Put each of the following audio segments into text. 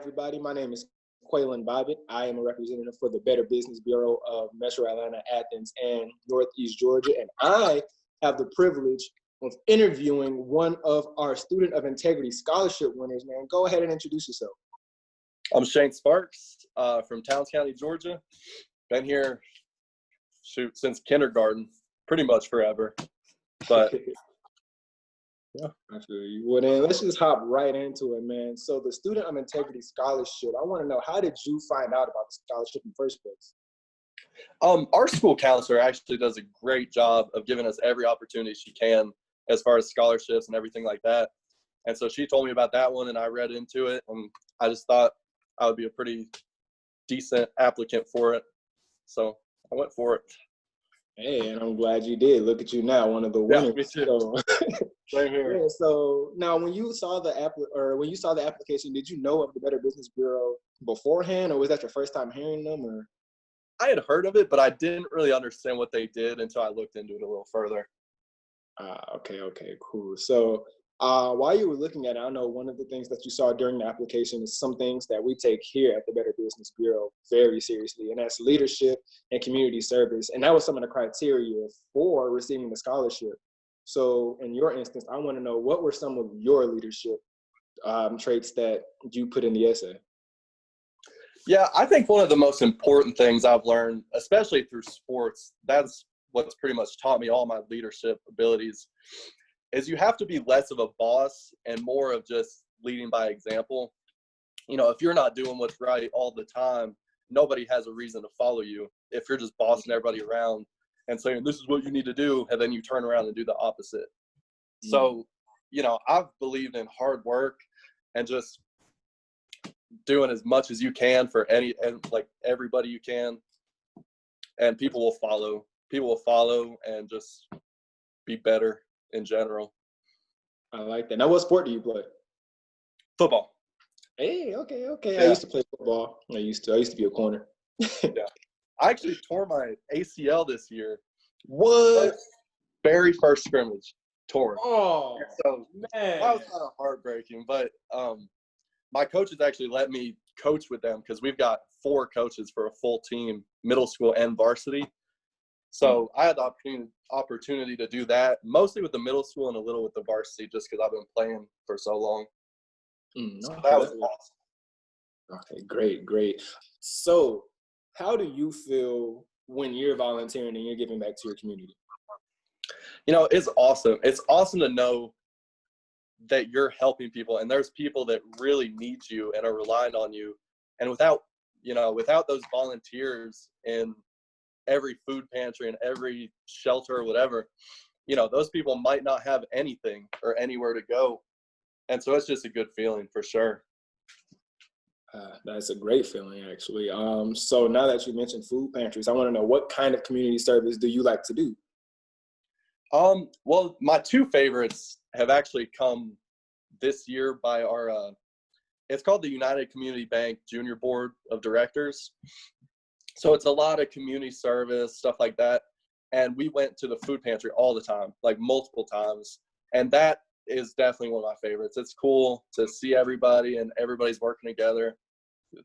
everybody. My name is Qualon. I am a representative for the Better Business Bureau of Metro Atlanta, Athens, and Northeast Georgia. And I have the privilege of interviewing one of our Student of Integrity Scholarship winners, man. Go ahead and introduce yourself. I'm Shane Sparks from Towns County, Georgia. Been here, since kindergarten, pretty much forever. But yeah, I feel you. Well, then let's just hop right into it, man. So the Student of Integrity Scholarship, I want to know, how did you find out about the scholarship in the first place? Our school counselor actually does a great job of giving us every opportunity she can as far as scholarships and everything like that. And so she told me about that one, and I read into it, and I just thought I would be a pretty decent applicant for it. So I went for it. Hey, and I'm glad you did. Look at you now, one of the winners. Yeah, me too. So, Same here. yeah, so now, when you saw the application, did you know of the Better Business Bureau beforehand, or was that your first time hearing them? Or I had heard of it, but I didn't really understand what they did until I looked into it a little further. Okay, cool. So while you were looking at it, I know one of the things that you saw during the application is some things that we take here at the Better Business Bureau very seriously, and that's leadership and community service. And that was some of the criteria for receiving the scholarship. So in your instance, I want to know, what were some of your leadership traits that you put in the essay? Yeah, I think one of the most important things I've learned, especially through sports, that's what's pretty much taught me all my leadership abilities, is you have to be less of a boss and more of just leading by example. You know, if you're not doing what's right all the time, nobody has a reason to follow you if you're just bossing everybody around and saying, this is what you need to do, and then you turn around and do the opposite. So, you know, I've believed in hard work and just doing as much as you can for everybody you can, and people will follow. People will follow and just be better in general. I like that. Now, what sport do you play? Football. Hey, okay. Yeah. I used to play football. I used to be a corner. Yeah. I actually tore my ACL this year. What? Very first scrimmage, torn. Oh, so man. That was kind of heartbreaking, but my coaches actually let me coach with them because we've got 4 coaches for a full team, middle school and varsity. So I had the opportunity to do that, mostly with the middle school and a little with the varsity, just because I've been playing for so long. So that was awesome. Okay, great. So how do you feel when you're volunteering and you're giving back to your community? You know, it's awesome. It's awesome to know that you're helping people, and there's people that really need you and are relying on you. And without those volunteers in every food pantry and every shelter or whatever, you know, those people might not have anything or anywhere to go. And so it's just a good feeling for sure. That's a great feeling, actually. So now that you mentioned food pantries, I want to know, what kind of community service do you like to do? Well, my 2 favorites have actually come this year by our, it's called the United Community Bank Junior Board of Directors. So it's a lot of community service, stuff like that. And we went to the food pantry all the time, like multiple times. And that is definitely one of my favorites. It's cool to see everybody and everybody's working together,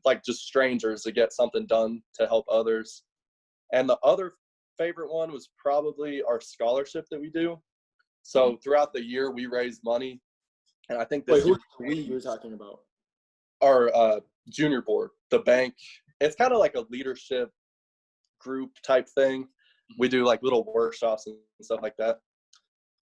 like just strangers, to get something done to help others. And the other favorite one was probably our scholarship that we do. So throughout the year, we raise money. And I think this Wait, who you're talking about? Our junior board, the bank. It's kind of like a leadership group type thing. We do like little workshops and stuff like that.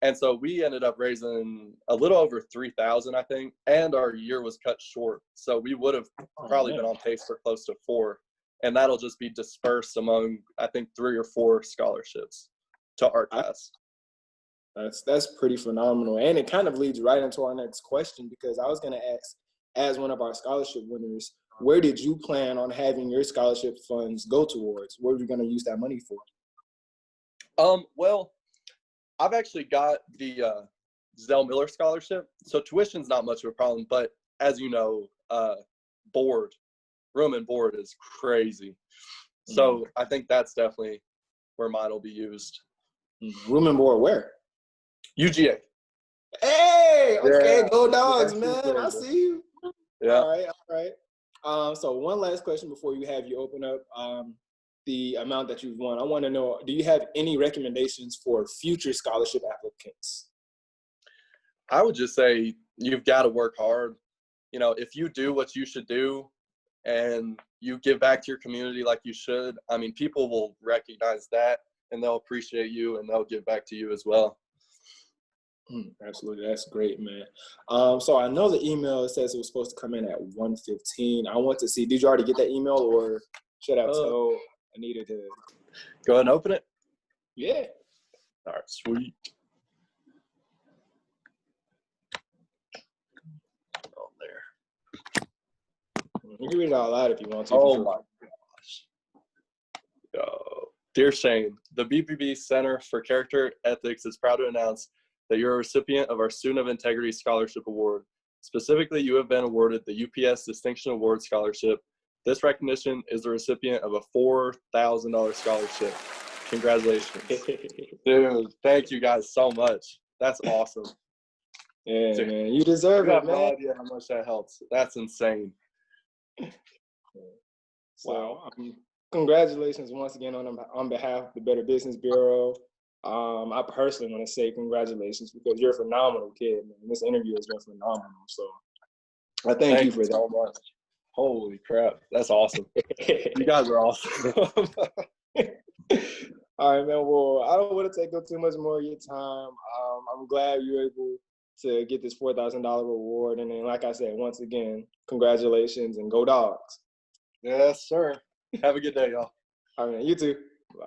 And so we ended up raising a little over 3,000, I think, and our year was cut short. So we would have probably been on pace for close to 4. And that'll just be dispersed among, I think, 3 or 4 scholarships to art class. That's pretty phenomenal. And it kind of leads right into our next question, because I was going to ask, as one of our scholarship winners, where did you plan on having your scholarship funds go towards? What were you going to use that money for? Well, I've actually got the Zell Miller scholarship, so tuition's not much of a problem. But as you know, room and board is crazy. So I think that's definitely where mine will be used. Room and board where? UGA. Hey, okay, Yeah. go Dogs, man. I see you. Yeah. All right. So one last question before you open up the amount that you've won. I want to know, do you have any recommendations for future scholarship applicants? I would just say you've got to work hard. You know, if you do what you should do and you give back to your community like you should, I mean, people will recognize that and they'll appreciate you and they'll give back to you as well. Absolutely. That's great, man. So I know the email says it was supposed to come in at 1:15. I want to see, did you already get that email, or should I tell Anita to go ahead and open it? Yeah. All right, sweet. Oh, there. You can read it out loud if you want to. Oh my gosh. Dear Shane, the BBB Center for Character Ethics is proud to announce that you're a recipient of our Student of Integrity Scholarship Award. Specifically, you have been awarded the UPS Distinction Award Scholarship. This recognition is the recipient of a $4,000 scholarship. Congratulations. Dude, thank you guys so much. That's awesome. Yeah, dude, man, you deserve it, man. I have no idea how much that helps. That's insane. So, congratulations once again on behalf of the Better Business Bureau. I personally want to say congratulations because you're a phenomenal kid, man. This interview has been phenomenal. So I thank you for that. So much. Holy crap. That's awesome. You guys are awesome. All right, man. Well, I don't want to take up too much more of your time. I'm glad you were able to get this $4,000 reward. And then, like I said, once again, congratulations and go Dogs. Yes, sir. Have a good day, y'all. All right, man. You too. Bye.